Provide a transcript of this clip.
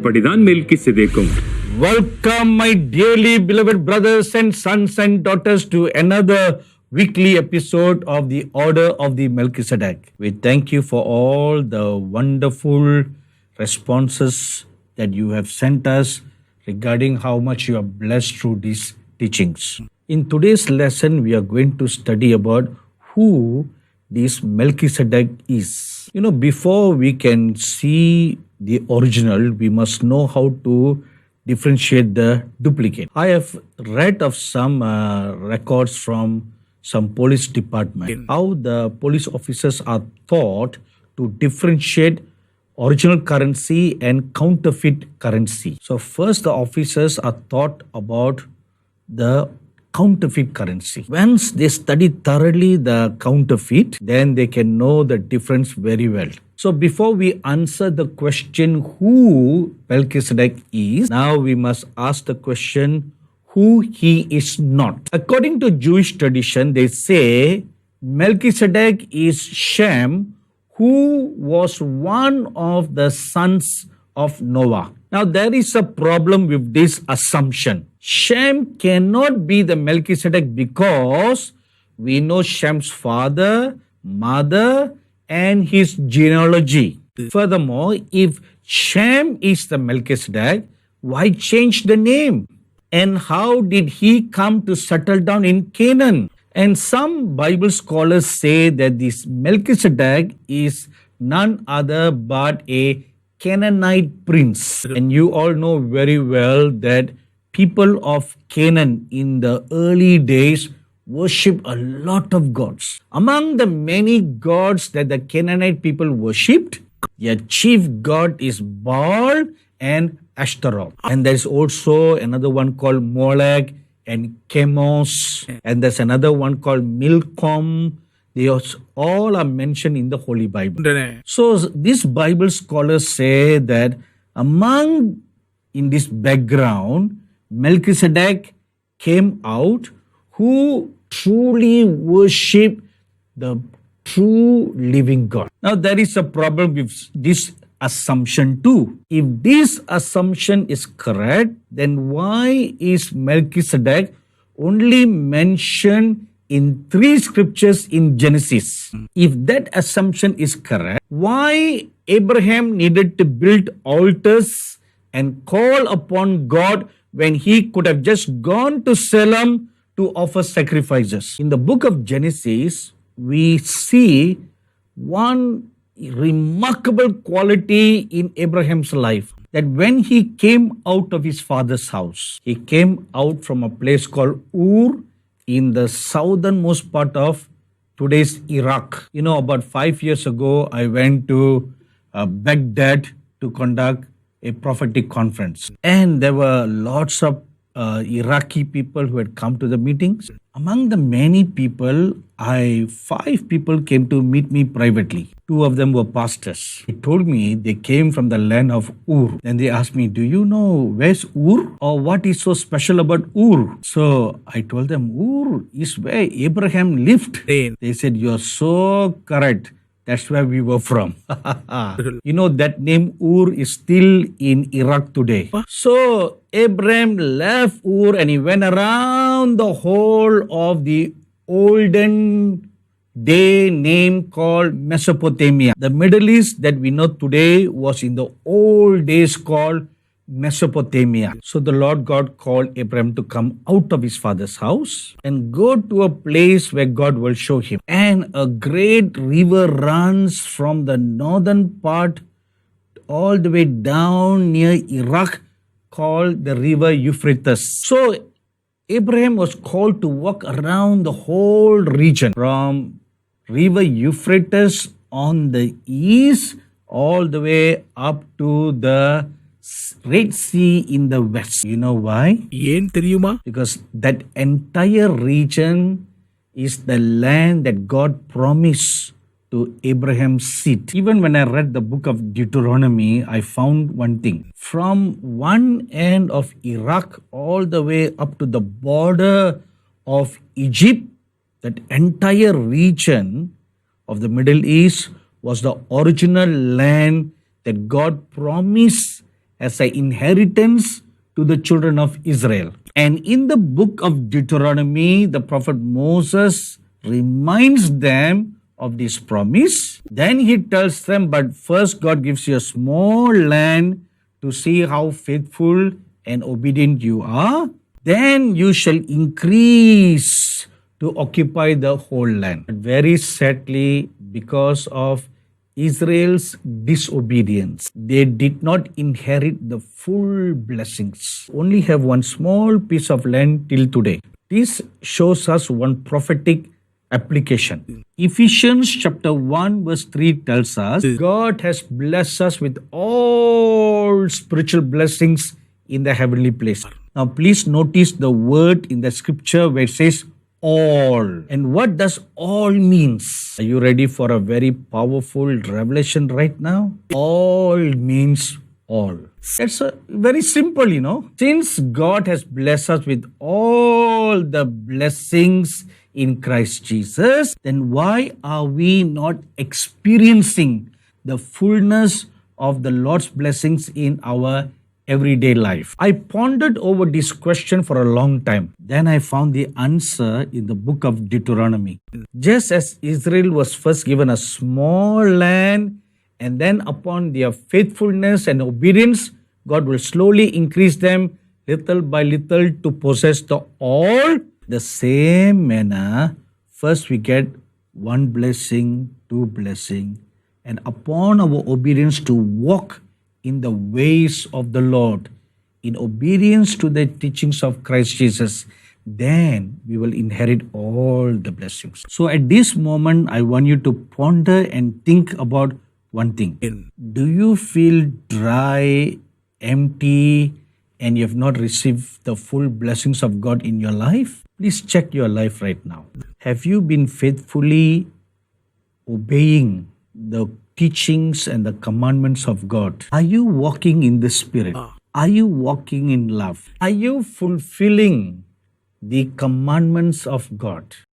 படிதான் மெல்கிசேதேக்கும். Welcome, my dearly beloved brothers and sons and daughters, to another weekly episode of the Order of the Melchizedek. We thank you for all the wonderful responses that you have sent us regarding how much you are blessed through these teachings. In today's lesson, we are going to study about who this Melchizedek is. You know, before we can see the original, we must know how to differentiate the duplicate. I have read of some records from some police department, how the police officers are taught to differentiate original currency and counterfeit currency. So first the officers are taught about the counterfeit currency. Once they study thoroughly the counterfeit, then they can know the difference very well. So before we answer the question who Melchizedek is, now we must ask the question who he is not. According to Jewish tradition, they say Melchizedek is Shem, who was one of the sons of Noah. Now there is a problem with this assumption. Shem cannot be the Melchizedek because we know Shem's father, mother, and his genealogy. Furthermore, if Shem is the Melchizedek, why change the name? And how did he come to settle down in Canaan? And some Bible scholars say that this Melchizedek is none other but a Canaanite prince. And you all know very well that people of Canaan in the early days worship a lot of gods. Among the many gods that the Canaanite people worshipped, their chief god is Baal and Ashtaroth. And there's also another one called Molech and Chemos. And there's another one called Milcom. They all are mentioned in the Holy Bible. So these Bible scholars say that in this background, Melchizedek came out who truly worship the true living God. Now there is a problem with this assumption too. If this assumption is correct, then why is Melchizedek only mentioned in 3 scriptures in Genesis? If that assumption is correct, why Abraham needed to build altars and call upon God when he could have just gone to Salem to offer sacrifices? In the book of Genesis, we see one remarkable quality in Abraham's life, that when he came out of his father's house, he came out from a place called Ur in the southernmost part of today's Iraq. You know, about 5 years ago, I went to Baghdad to conduct a prophetic conference. And there were lots of Iraqi people who had come to the meetings. Among the many people, 5 people came to meet me privately. 2 of them were pastors. They told me they came from the land of Ur. Then they asked me, do you know where's Ur? Or what is so special about Ur? So I told them, Ur is where Abraham lived. They said, you're so correct. That's where we were from. You know, that name Ur is still in Iraq today. So Abraham left Ur and he went around the whole of the olden day name called Mesopotamia. The Middle East that we know today was in the old days called Mesopotamia. So the Lord God called Abraham to come out of his father's house and go to a place where God will show him. And a great river runs from the northern part all the way down near Iraq called the river Euphrates. So Abraham was called to walk around the whole region from river Euphrates on the east all the way up to the Red Sea in the west. You know why? Because that entire region is the land that God promised to Abraham's seed. Even when I read the book of Deuteronomy, I found one thing. From one end of Iraq all the way up to the border of Egypt, that entire region of the Middle East was the original land that God promised as an inheritance to the children of Israel. And in the book of Deuteronomy, the prophet Moses reminds them of this promise. Then he tells them, but first God gives you a small land to see how faithful and obedient you are. Then you shall increase to occupy the whole land. But very sadly, because of Israel's disobedience, they did not inherit the full blessings. Only have one small piece of land till today. This shows us one prophetic application. Ephesians chapter 1 verse 3 tells us, God has blessed us with all spiritual blessings in the heavenly place. Now please notice the word in the scripture where it says all. And what does all means? Are you ready for a very powerful revelation right now? All means all. It's very simple, Since God has blessed us with all the blessings in Christ Jesus, then why are we not experiencing the fullness of the Lord's blessings in our everyday life? I pondered over this question for a long time. Then I found the answer in the book of Deuteronomy. Just as Israel was first given a small land, and then upon their faithfulness and obedience, God will slowly increase them little by little to possess the all. The same manner, first we get one blessing, two blessing, and upon our obedience to walk in the ways of the Lord, in obedience to the teachings of Christ Jesus, then we will inherit all the blessings. So at this moment, I want you to ponder and think about one thing. Do you feel dry, empty, and you have not received the full blessings of God in your life? Please check your life right now. Have you been faithfully obeying the teachings and the commandments of God? Are you walking in the Spirit? Are you walking in love? Are you fulfilling the commandments of God?